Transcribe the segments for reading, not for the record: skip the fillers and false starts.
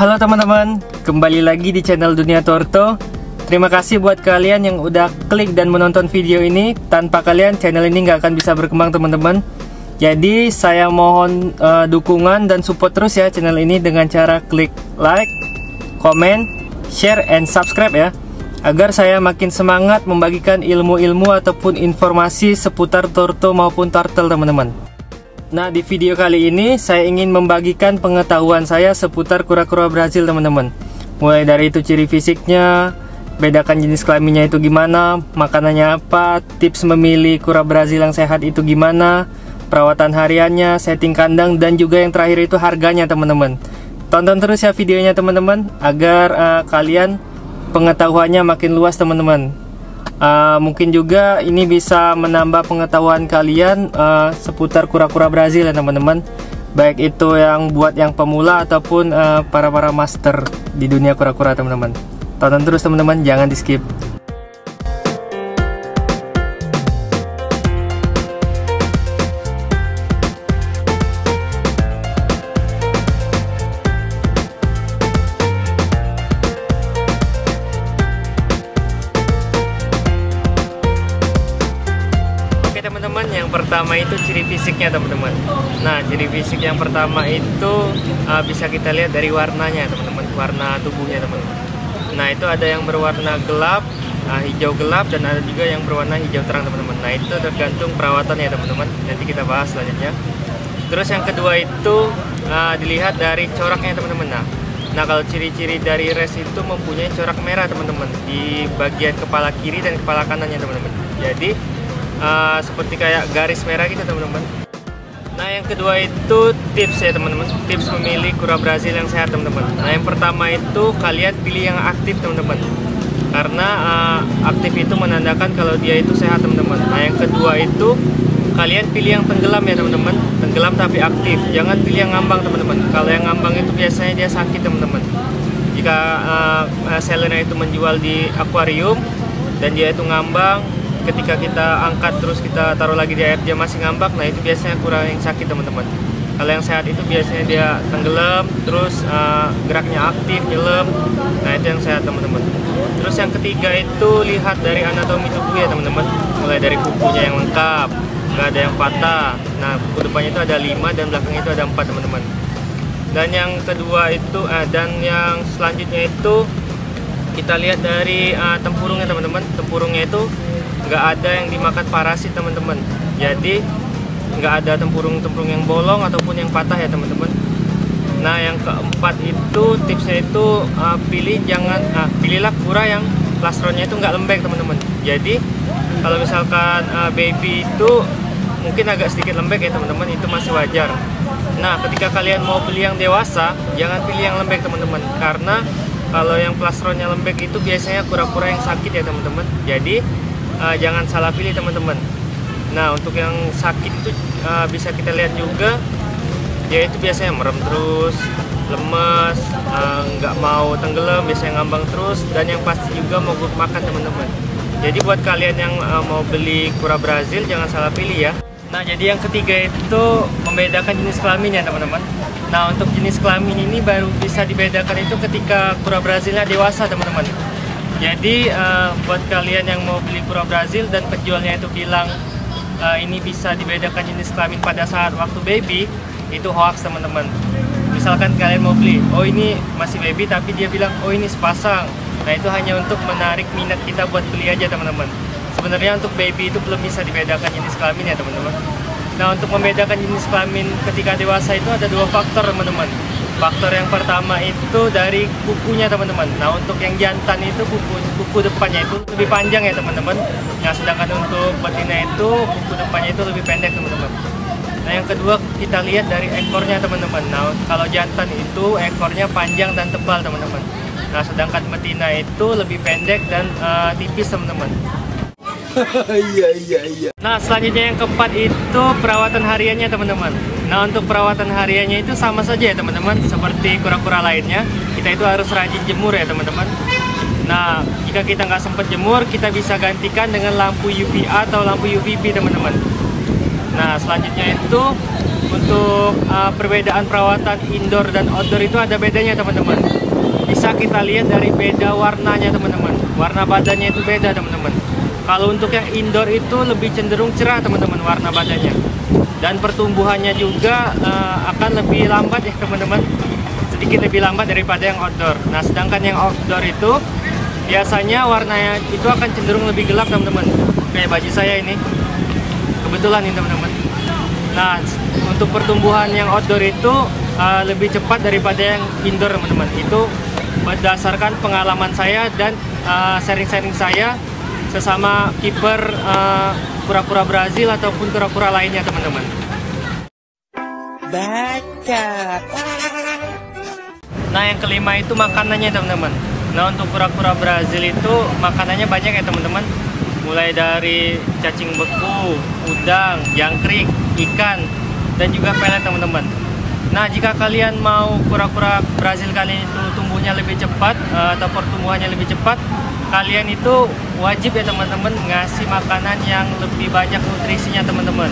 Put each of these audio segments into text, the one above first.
Halo teman-teman, kembali lagi di channel Dunia Torto. Terima kasih buat kalian yang udah klik dan menonton video ini. Tanpa kalian channel ini nggak akan bisa berkembang teman-teman. Jadi saya mohon dukungan dan support terus ya channel ini dengan cara klik like, comment, share, and subscribe ya, agar saya makin semangat membagikan ilmu-ilmu ataupun informasi seputar Torto maupun turtle teman-teman. Nah, di video kali ini saya ingin membagikan pengetahuan saya seputar kura-kura Brazil teman-teman. Mulai dari itu ciri fisiknya, bedakan jenis kelaminnya itu gimana, makanannya apa, tips memilih kura Brazil yang sehat itu gimana, perawatan hariannya, setting kandang, dan juga yang terakhir itu harganya teman-teman. Tonton terus ya videonya teman-teman, agar kalian pengetahuannya makin luas teman-teman. Mungkin juga ini bisa menambah pengetahuan kalian seputar kura-kura Brazil ya teman-teman. Baik itu yang buat yang pemula ataupun para master di dunia kura-kura teman-teman. Tonton terus teman-teman, jangan di skip. Teman-teman, yang pertama itu ciri fisiknya teman-teman. Nah, ciri fisik yang pertama itu bisa kita lihat dari warnanya teman-teman, warna tubuhnya teman-teman. Nah, itu ada yang berwarna gelap, hijau gelap, dan ada juga yang berwarna hijau terang teman-teman. Nah, itu tergantung perawatannya teman-teman, nanti kita bahas selanjutnya. Terus yang kedua itu dilihat dari coraknya teman-teman. Nah, kalau ciri-ciri dari res itu mempunyai corak merah teman-teman di bagian kepala kiri dan kepala kanannya teman-teman. Jadi seperti kayak garis merah gitu teman-teman. Nah, yang kedua itu tips ya teman-teman, tips memilih kura Brazil yang sehat teman-teman. Nah, yang pertama itu kalian pilih yang aktif teman-teman, karena aktif itu menandakan kalau dia itu sehat teman-teman. Nah, yang kedua itu kalian pilih yang tenggelam ya teman-teman, tenggelam tapi aktif, jangan pilih yang ngambang teman-teman. Kalau yang ngambang itu biasanya dia sakit teman-teman. Jika sellernya itu menjual di akuarium dan dia itu ngambang, ketika kita angkat terus kita taruh lagi di air dia masih ngambak, nah itu biasanya kurang yang sakit teman-teman. Kalau yang sehat itu biasanya dia tenggelam terus geraknya aktif, nyelam, nah itu yang sehat teman-teman. Terus yang ketiga itu lihat dari anatomi tubuh ya teman-teman, mulai dari kukunya yang lengkap, nggak ada yang patah. Nah, kuku depannya itu ada 5 dan belakangnya itu ada 4 teman-teman. Dan yang kedua itu dan yang selanjutnya itu kita lihat dari tempurungnya teman-teman. Tempurungnya itu nggak ada yang dimakan parasit teman-teman, jadi nggak ada tempurung-tempurung yang bolong ataupun yang patah ya teman-teman. Nah, yang keempat itu tipsnya itu pilihlah kura yang plastronnya itu nggak lembek teman-teman. Jadi kalau misalkan baby itu mungkin agak sedikit lembek ya teman-teman, itu masih wajar. Nah, ketika kalian mau beli yang dewasa, jangan pilih yang lembek teman-teman, karena kalau yang plastronnya lembek itu biasanya kura-kura yang sakit ya teman-teman. Jadi jangan salah pilih teman-teman. Nah, untuk yang sakit itu bisa kita lihat juga, dia itu biasanya merem terus, lemes, nggak mau tenggelam, biasanya ngambang terus, dan yang pasti juga mogok makan teman-teman. Jadi buat kalian yang mau beli kura Brazil jangan salah pilih ya. Nah, jadi yang ketiga itu membedakan jenis kelaminnya teman-teman. Nah, untuk jenis kelamin ini baru bisa dibedakan itu ketika kura Brazilnya dewasa teman-teman. Jadi buat kalian yang mau beli kura Brazil dan penjualnya itu bilang ini bisa dibedakan jenis kelamin pada saat waktu baby, itu hoax teman-teman. Misalkan kalian mau beli, oh ini masih baby tapi dia bilang oh ini sepasang. Nah, itu hanya untuk menarik minat kita buat beli aja teman-teman. Sebenarnya untuk baby itu belum bisa dibedakan jenis kelamin ya teman-teman. Nah, untuk membedakan jenis kelamin ketika dewasa itu ada 2 faktor teman-teman. Faktor yang pertama itu dari kukunya teman-teman. Nah, untuk yang jantan itu kuku depannya itu lebih panjang ya teman-teman. Nah, sedangkan untuk betina itu kuku depannya itu lebih pendek teman-teman. Nah, yang kedua kita lihat dari ekornya teman-teman. Nah, kalau jantan itu ekornya panjang dan tebal teman-teman. Nah, sedangkan betina itu lebih pendek dan tipis teman-teman. Iya. Nah, selanjutnya yang keempat itu perawatan hariannya teman-teman. Nah, untuk perawatan hariannya itu sama saja ya teman-teman, seperti kura-kura lainnya. Kita itu harus rajin jemur ya teman-teman. Nah, jika kita nggak sempat jemur, kita bisa gantikan dengan lampu UVA atau lampu UVB teman-teman. Nah, selanjutnya itu untuk perbedaan perawatan indoor dan outdoor itu ada bedanya teman-teman. Bisa kita lihat dari beda warnanya teman-teman. Warna badannya itu beda teman-teman. Kalau untuk yang indoor itu lebih cenderung cerah teman-teman warna badannya. Dan pertumbuhannya juga akan lebih lambat ya teman-teman. Sedikit lebih lambat daripada yang outdoor. Nah sedangkan yang outdoor itu biasanya warnanya itu akan cenderung lebih gelap teman-teman. Kayak baju saya ini. Kebetulan ini teman-teman. Nah untuk pertumbuhan yang outdoor itu lebih cepat daripada yang indoor teman-teman. Itu berdasarkan pengalaman saya dan sharing-sharing saya sesama kiper kura-kura Brazil ataupun kura-kura lainnya teman-teman. Baca. Nah yang kelima itu makanannya teman-teman. Nah untuk kura-kura Brazil itu makanannya banyak ya teman-teman. Mulai dari cacing beku, udang, jangkrik, ikan, dan juga pelet teman-teman. Nah jika kalian mau kura-kura Brazil kalian itu tumbuhnya lebih cepat atau pertumbuhannya lebih cepat, kalian itu wajib ya teman-teman ngasih makanan yang lebih banyak nutrisinya teman-teman.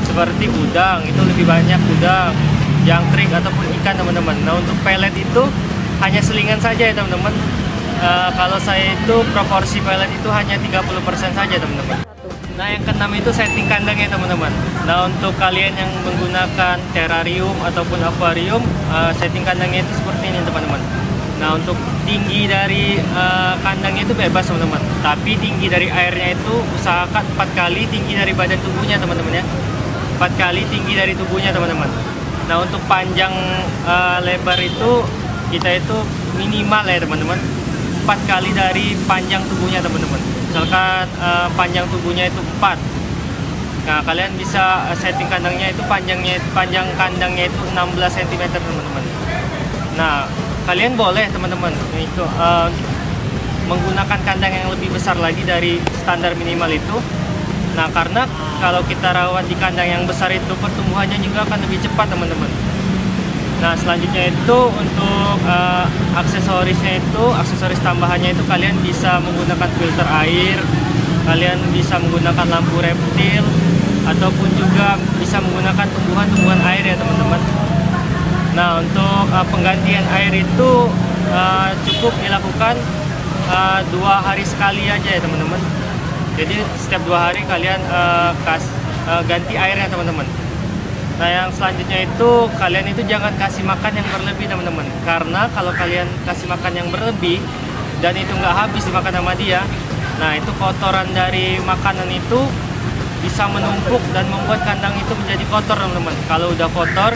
Seperti udang, itu lebih banyak udang, jangkrik ataupun ikan teman-teman. Nah untuk pelet itu hanya selingan saja ya teman-teman. Kalau saya itu proporsi pelet itu hanya 30% saja teman-teman. Nah yang keenam itu setting kandangnya teman-teman. Nah untuk kalian yang menggunakan terrarium ataupun akuarium, setting kandangnya itu seperti ini teman-teman. Nah untuk tinggi dari kandangnya itu bebas teman-teman. Tapi tinggi dari airnya itu usahakan 4 kali tinggi dari badan tubuhnya teman-teman ya. 4 kali tinggi dari tubuhnya teman-teman. Nah untuk panjang lebar itu kita itu minimal ya teman-teman 4 kali dari panjang tubuhnya teman-teman. Misalkan panjang tubuhnya itu 4. Nah kalian bisa setting kandangnya itu panjang kandangnya itu 16 cm teman-teman. Nah kalian boleh teman-teman itu menggunakan kandang yang lebih besar lagi dari standar minimal itu. Nah karena kalau kita rawat di kandang yang besar itu pertumbuhannya juga akan lebih cepat teman-teman. Nah selanjutnya itu untuk aksesorisnya itu, aksesoris tambahannya itu kalian bisa menggunakan filter air, kalian bisa menggunakan lampu reptil, ataupun juga bisa menggunakan tumbuhan-tumbuhan air ya teman-teman. Nah untuk penggantian air itu cukup dilakukan 2 hari sekali aja ya teman-teman. Jadi setiap 2 hari kalian ganti airnya teman-teman. Nah yang selanjutnya itu kalian itu jangan kasih makan yang berlebih teman-teman. Karena kalau kalian kasih makan yang berlebih dan itu nggak habis dimakan sama dia, nah itu kotoran dari makanan itu bisa menumpuk dan membuat kandang itu menjadi kotor teman-teman. Kalau udah kotor,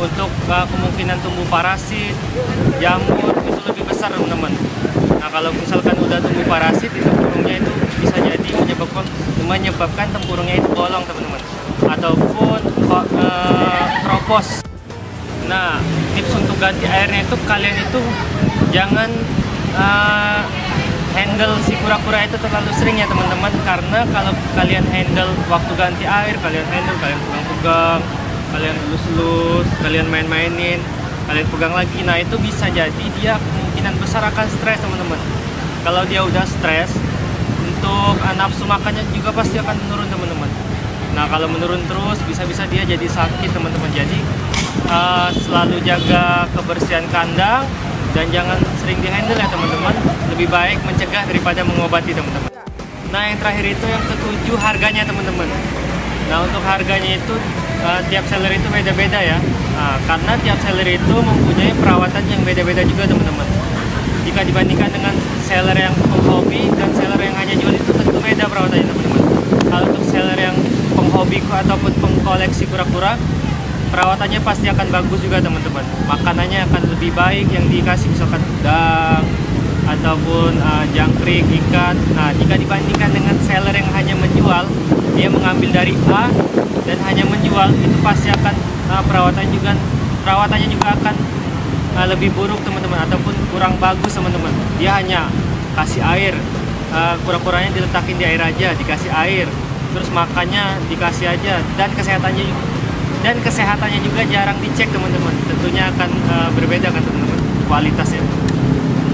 untuk kemungkinan tumbuh parasit, jamur itu lebih besar teman-teman. Nah kalau misalkan udah tumbuh parasit, itu tempurungnya itu bisa jadi menyebabkan tempurungnya itu bolong teman-teman, ataupun kropos. Nah tips untuk ganti airnya itu kalian itu jangan handle si kura-kura itu terlalu sering ya teman-teman. Karena kalau kalian handle waktu ganti air, kalian pegang-pegang, kalian elus-elus, kalian main-mainin, kalian pegang lagi, nah itu bisa jadi dia kemungkinan besar akan stres teman-teman. Kalau dia udah stres, untuk nafsu makannya juga pasti akan menurun teman-teman. Nah kalau menurun terus bisa-bisa dia jadi sakit teman-teman. Jadi selalu jaga kebersihan kandang dan jangan sering dihandle ya teman-teman. Lebih baik mencegah daripada mengobati teman-teman. Nah yang terakhir itu yang ketujuh, harganya teman-teman. Nah untuk harganya itu tiap seller itu beda-beda ya. Karena tiap seller itu mempunyai perawatan yang beda-beda juga teman-teman. Jika dibandingkan dengan seller yang penghobi dan seller yang hanya jual itu tentu beda perawatannya teman-teman. Kalau untuk seller yang penghobi ataupun pengkoleksi kura-kura, perawatannya pasti akan bagus juga teman-teman. Makanannya akan lebih baik yang dikasih, misalkan udang ataupun jangkrik, ikan. Nah jika dibandingkan dengan seller yang hanya menjual, dia mengambil dari A dan hanya menjual, itu pasti akan perawatannya juga akan lebih buruk teman-teman, ataupun kurang bagus teman-teman. Dia hanya kasih air, kura-kuranya diletakin di air aja, dikasih air, terus makannya dikasih aja, dan kesehatannya juga jarang dicek teman-teman. Tentunya akan berbeda kan teman-teman kualitasnya.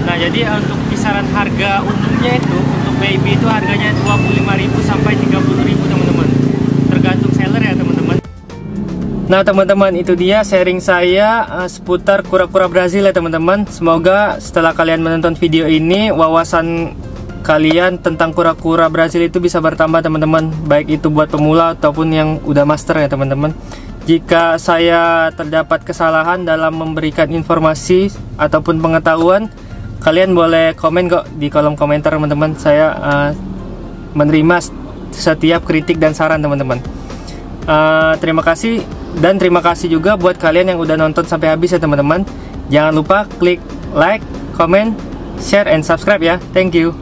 Nah jadi untuk kisaran harga umumnya itu untuk baby itu harganya 25.000 sampai 30.000 teman-teman, tergantung seller ya teman-teman. Nah teman-teman, itu dia sharing saya seputar kura-kura Brazil ya teman-teman. Semoga setelah kalian menonton video ini, wawasan kalian tentang kura-kura Brazil itu bisa bertambah teman-teman, baik itu buat pemula ataupun yang udah master ya teman-teman. Jika saya terdapat kesalahan dalam memberikan informasi ataupun pengetahuan, kalian boleh komen kok di kolom komentar teman-teman. Saya menerima setiap kritik dan saran teman-teman. Terima kasih, dan terima kasih juga buat kalian yang udah nonton sampai habis ya teman-teman. Jangan lupa klik like, comment, share, and subscribe ya. Thank you.